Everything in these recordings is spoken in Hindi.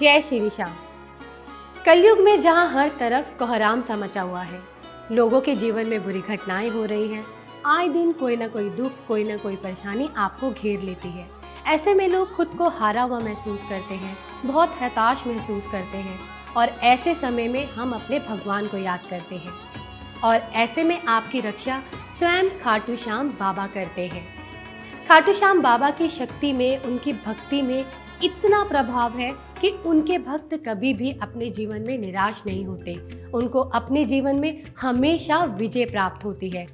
जय श्री श्याम। कलयुग में जहाँ हर तरफ कोहराम सा मचा हुआ है, लोगों के जीवन में बुरी घटनाएं हो रही हैं, आए दिन कोई ना कोई दुख, कोई ना कोई परेशानी आपको घेर लेती है। ऐसे में लोग खुद को हारा हुआ महसूस करते हैं, बहुत हताश महसूस करते हैं और ऐसे समय में हम अपने भगवान को याद करते हैं और ऐसे में आपकी रक्षा स्वयं खाटू श्याम बाबा करते हैं। खाटू श्याम बाबा की शक्ति में, उनकी भक्ति में इतना प्रभाव है कि उनके भक्त कभी भी अपने जीवन में निराश नहीं होते। उनको अपने जीवन में हमेशा विजय प्राप्त होती है।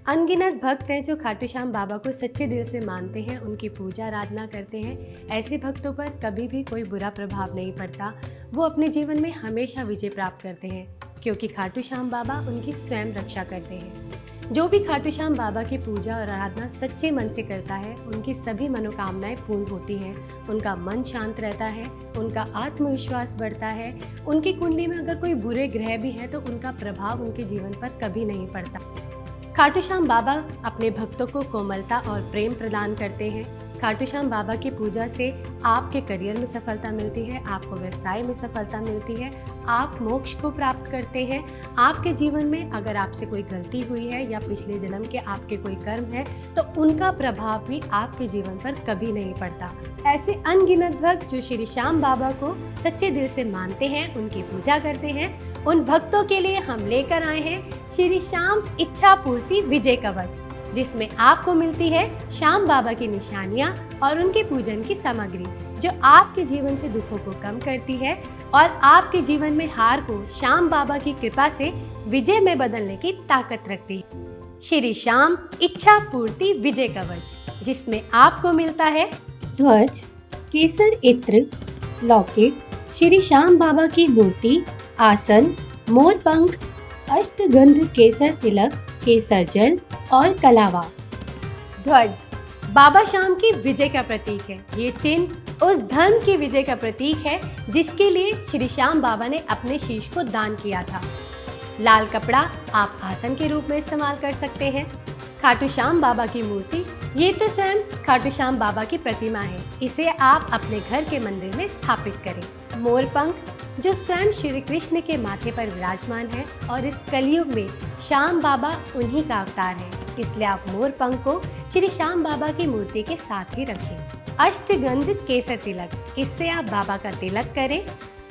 अनगिनत भक्त हैं जो खाटू श्याम बाबा को सच्चे दिल से मानते हैं, उनकी पूजा आराधना करते हैं। ऐसे भक्तों पर कभी भी कोई बुरा प्रभाव नहीं पड़ता। वो अपने जीवन में हमेशा विजय प्राप्त करते हैं क्योंकि खाटू श्याम बाबा उनकी स्वयं रक्षा करते हैं। जो भी खाटू श्याम बाबा की पूजा और आराधना सच्चे मन से करता है, उनकी सभी मनोकामनाएं पूर्ण होती हैं। उनका मन शांत रहता है, उनका आत्मविश्वास बढ़ता है। उनकी कुंडली में अगर कोई बुरे ग्रह भी हैं तो उनका प्रभाव उनके जीवन पर कभी नहीं पड़ता। खाटू श्याम बाबा अपने भक्तों को कोमलता और प्रेम प्रदान करते हैं। खाटू श्याम बाबा की पूजा से आपके करियर में सफलता मिलती है, आपको व्यवसाय में सफलता मिलती है, आप मोक्ष को प्राप्त करते हैं। आपके जीवन में अगर आपसे कोई गलती हुई है या पिछले जन्म के आपके कोई कर्म है तो उनका प्रभाव भी आपके जीवन पर कभी नहीं पड़ता। ऐसे अनगिनत भक्त जो श्री श्याम बाबा को सच्चे दिल से मानते हैं, उनकी पूजा करते हैं, उन भक्तों के लिए हम लेकर आए हैं श्री श्याम इच्छा पूर्ति विजय कवच, जिसमें आपको मिलती है श्याम बाबा की निशानियां और उनके पूजन की सामग्री जो आपके जीवन से दुखों को कम करती है और आपके जीवन में हार को श्याम बाबा की कृपा से विजय में बदलने की ताकत रखती है। श्री श्याम इच्छा पूर्ति विजय कवच, जिसमें आपको मिलता है ध्वज, केसर इत्र, लॉकेट, श्री श्याम बाबा की मूर्ति, आसन, मोर पंख, अष्टगंध केसर तिलक, केसर जल और कलावा। ध्वज बाबा श्याम की विजय का प्रतीक है। ये चिन्ह उस धर्म की विजय का प्रतीक है जिसके लिए श्री श्याम बाबा ने अपने शीश को दान किया था। लाल कपड़ा आप आसन के रूप में इस्तेमाल कर सकते हैं। खाटू श्याम बाबा की मूर्ति, ये तो स्वयं खाटू श्याम बाबा की प्रतिमा है, इसे आप अपने घर के मंदिर में स्थापित करें। मोर पंख जो स्वयं श्री कृष्ण के माथे पर विराजमान है और इस कलयुग में श्याम बाबा उन्हीं का अवतार है, इसलिए आप मोर पंख को श्री श्याम बाबा की मूर्ति के साथ ही रखें। अष्टगंध केसर तिलक, इससे आप बाबा का तिलक करें।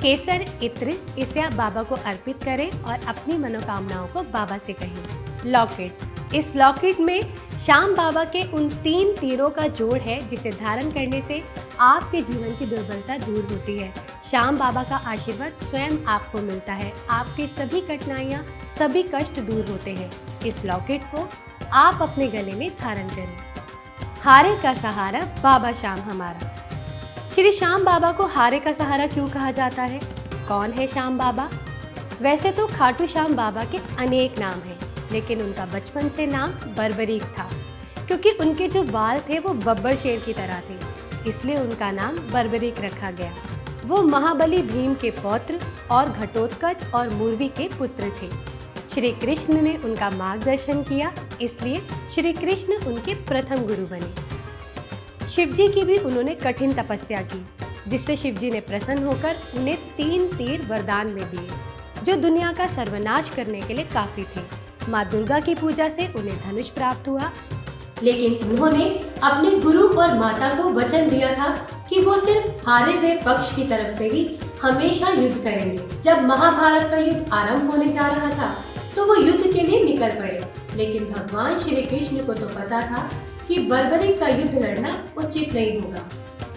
केसर इत्र, इसे आप बाबा को अर्पित करें और अपनी मनोकामनाओं को बाबा से कहें। लॉकेट, इस लॉकेट में श्याम बाबा के उन 3 तीरों का जोड़ है जिसे धारण करने से आपके जीवन की दुर्बलता दूर होती है। श्याम बाबा का आशीर्वाद स्वयं आपको मिलता है, आपकी सभी कठिनाइयाँ, सभी कष्ट दूर होते हैं। इस लॉकेट को आप अपने गले में धारण करें। हारे का सहारा बाबा श्याम हमारा। श्री श्याम बाबा को हारे का सहारा क्यों कहा जाता है? कौन है श्याम बाबा? वैसे तो खाटू श्याम बाबा के अनेक नाम हैं, लेकिन उनका बचपन से नाम बर्बरीक था क्योंकि उनके जो बाल थे वो बब्बर शेर की तरह थे, इसलिए उनका नाम बर्बरीक रखा गया। वो महाबली भीम के पौत्र और घटोत्कच और मूर्वी के पुत्र थे। श्री कृष्ण ने उनका मार्गदर्शन किया, इसलिए श्री कृष्ण उनके प्रथम गुरु बने। शिवजी की भी उन्होंने कठिन तपस्या की, जिससे शिवजी ने प्रसन्न होकर उन्हें 3 तीर वरदान में दिए जो दुनिया का सर्वनाश करने के लिए काफी थे। माँ दुर्गा की पूजा से उन्हें धनुष प्राप्त हुआ, लेकिन उन्होंने अपने गुरु और माता को वचन दिया था कि वो सिर्फ हारे हुए पक्ष की तरफ से ही हमेशा युद्ध करेंगे। जब महाभारत का युद्ध आरंभ होने जा रहा था तो वो युद्ध के लिए निकल पड़े, लेकिन भगवान श्री कृष्ण को तो पता था कि बर्बरीक का युद्ध लड़ना उचित नहीं होगा,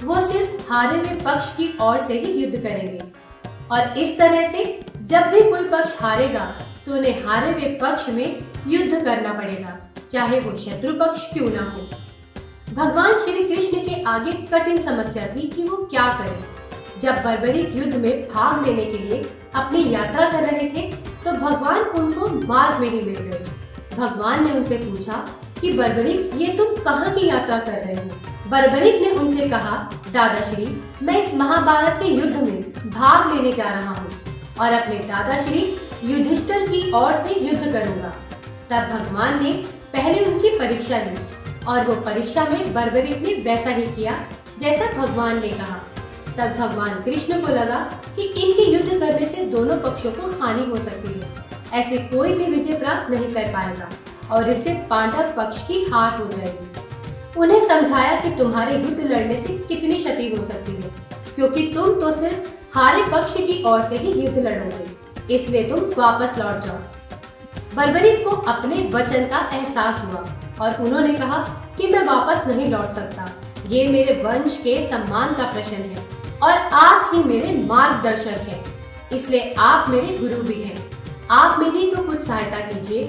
वो सिर्फ हारे हुए पक्ष की ओर से ही युद्ध करेंगे और इस तरह से जब भी कोई पक्ष हारेगा तो उन्हें हारे हुए पक्ष में युद्ध करना पड़ेगा, चाहे वो शत्रु पक्ष क्यों ना हो। भगवान श्री कृष्ण के आगे कठिन समस्या थी कि वो क्या करें। जब बर्बरीक युद्ध में भाग लेने के लिए अपनी यात्रा कर रहे थे तो भगवान उनको मार्ग में ही मिल गए। भगवान ने उनसे पूछा कि बर्बरीक, ये तुम कहाँ की यात्रा कर रहे हो? बर्बरीक ने उनसे कहा, दादाश्री, मैं इस महाभारत के युद्ध में भाग लेने जा रहा हूँ और अपने दादाश्री युधिष्ठिर की ओर से युद्ध करूंगा। तब भगवान ने पहले उनकी परीक्षा ली और वो परीक्षा में बर्बरीक ने वैसा ही किया जैसा भगवान ने कहा। तब भगवान कृष्ण को लगा कि इनके युद्ध करने से दोनों पक्षों को हानि हो सकती है। ऐसे कोई भी विजय प्राप्त नहीं कर पाएगा और इससे पांडव पक्ष की हार हो जाएगी। उन्हें समझाया कि तुम्हारे युद्ध लड़ने से कितनी क्षति हो सकती है, क्योंकि तुम तो सिर्फ हारे पक्ष की ओर से ही युद्ध लड़ोगे, इसलिए तुम वापस लौट जाओ। बर्बरीक को अपने वचन का एहसास हुआ और उन्होंने कहा कि मैं वापस नहीं लौट सकता। ये मेरे वंश के सम्मान का प्रश्न है और आप ही मेरे मार्गदर्शक हैं, इसलिए आप मेरे गुरु भी हैं। आप मेरी तो कुछ सहायता कीजिए।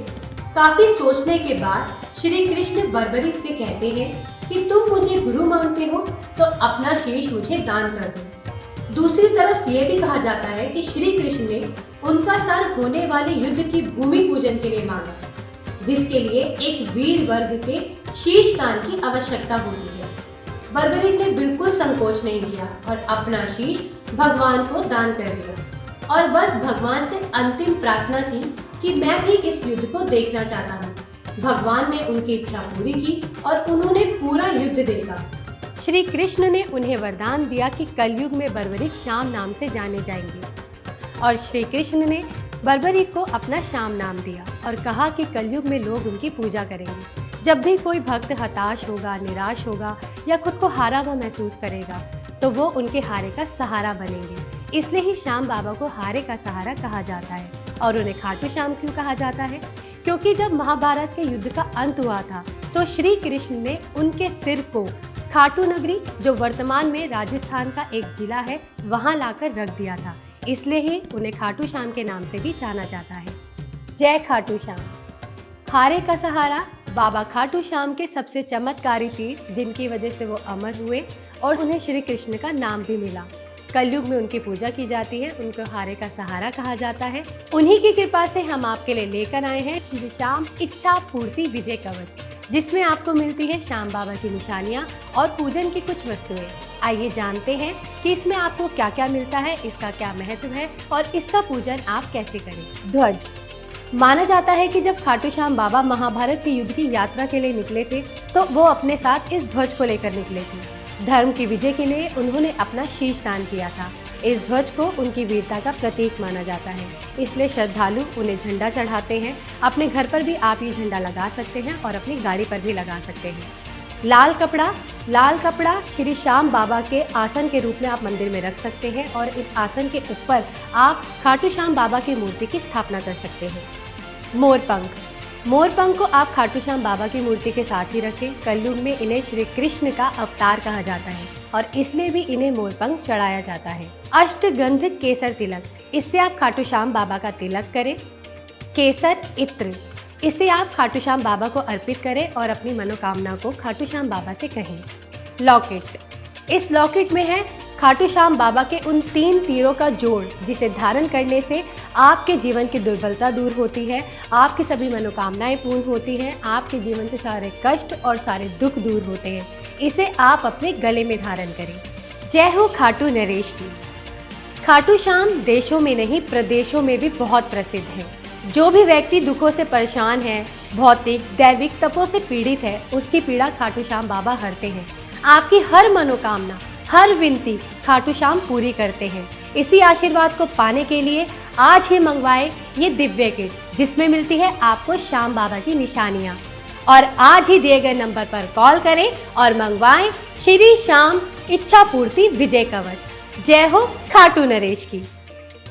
काफी सोचने के बाद श्री कृष्ण बर्बरीक से कहते हैं कि तुम मुझे गुरु मानते हो तो अपना शीश मुझे दान कर दो। दूसरी तरफ ये भी कहा जाता है कि श्री कृष्ण ने उनका सर होने वाले युद्ध की भूमि पूजन के लिए मांगा, जिसके लिए एक वीर वर्ग के शीश दान की आवश्यकता होती है। बर्बरीक ने बिल्कुल संकोच नहीं किया और अपना शीश भगवान को दान कर दिया और बस भगवान से अंतिम प्रार्थना की कि मैं भी इस युद्ध को देखना चाहता हूँ। भगवान ने उनकी इच्छा पूरी की और उन्होंने पूरा युद्ध देखा। श्री कृष्ण ने उन्हें वरदान दिया कि कलयुग में बर्बरीक श्याम नाम से जाने जाएंगे और श्री कृष्ण ने बर्बरीक को अपना श्याम नाम दिया और कहा कि कलयुग में लोग उनकी पूजा करेंगे। जब भी कोई भक्त हताश होगा, निराश होगा या खुद को हारा हुआ महसूस करेगा तो वो उनके हारे का सहारा बनेंगे। इसलिए ही श्याम बाबा को हारे का सहारा कहा जाता है। और उन्हें खाटू श्याम क्यों कहा जाता है? क्योंकि जब महाभारत के युद्ध का अंत हुआ था तो श्री कृष्ण ने उनके सिर को खाटू नगरी, जो वर्तमान में राजस्थान का एक जिला है, वहां लाकर रख दिया था। इसलिए ही उन्हें खाटू श्याम के नाम से भी जाना जाता है। जय खाटू श्याम। हारे का सहारा बाबा खाटू श्याम के सबसे चमत्कारी तीर, जिनकी वजह से वो अमर हुए और उन्हें श्री कृष्ण का नाम भी मिला। कलयुग में उनकी पूजा की जाती है, उनको हारे का सहारा कहा जाता है। उन्हीं की कृपा से हम आपके लिए लेकर आए हैं श्री श्याम इच्छा पूर्ति विजय कवच, जिसमें आपको मिलती है श्याम बाबा की निशानियाँ और पूजन की कुछ वस्तुएं। आइए जानते हैं कि इसमें आपको क्या क्या मिलता है, इसका क्या महत्व है और इसका पूजन आप कैसे करें। ध्वज। माना जाता है कि जब खाटू श्याम बाबा महाभारत के युद्ध की यात्रा के लिए निकले थे तो वो अपने साथ इस ध्वज को लेकर निकले थे। धर्म की विजय के लिए उन्होंने अपना शीश दान किया था। इस ध्वज को उनकी वीरता का प्रतीक माना जाता है, इसलिए श्रद्धालु उन्हें झंडा चढ़ाते हैं। अपने घर पर भी आप ये झंडा लगा सकते हैं और अपनी गाड़ी पर भी लगा सकते हैं। लाल कपड़ा श्री श्याम बाबा के आसन के रूप में आप मंदिर में रख सकते हैं और इस आसन के ऊपर आप खाटू श्याम बाबा की मूर्ति की स्थापना कर सकते हैं। मोरपंख को आप खाटू श्याम बाबा की मूर्ति के साथ ही रखें। कलयुग में इन्हें श्री कृष्ण का अवतार कहा जाता है और इसलिए भी इन्हें मोरपंख चढ़ाया जाता है। अष्टगंध केसर तिलक, इससे आप खाटू श्याम बाबा का तिलक करें। केसर इत्र, इसे आप खाटू श्याम बाबा को अर्पित करें और अपनी मनोकामना को खाटू श्याम बाबा से कहें। लॉकेट, इस लॉकेट में है खाटू श्याम बाबा के उन 3 तीरों का जोड़, जिसे धारण करने से आपके जीवन की दुर्बलता दूर होती है, आपकी सभी मनोकामनाएं पूर्ण होती हैं, आपके जीवन से सारे कष्ट और सारे दुख दूर होते हैं। इसे आप अपने गले में धारण करें। जय हो खाटू नरेश की। खाटू श्याम देशों में नहीं प्रदेशों में भी बहुत प्रसिद्ध है। जो भी व्यक्ति दुखों से परेशान है, भौतिक दैविक तपों से पीड़ित है, उसकी पीड़ा खाटू श्याम बाबा हरते हैं। आपकी हर मनोकामना, हर विनती खाटू श्याम पूरी करते हैं। इसी आशीर्वाद को पाने के लिए आज ही मंगवाए ये दिव्य किट, जिसमें मिलती है आपको श्याम बाबा की निशानियाँ। और आज ही दिए गए नंबर पर कॉल करें और मंगवाएं श्री श्याम इच्छा पूर्ति विजय कवच। जय हो खाटू नरेश की।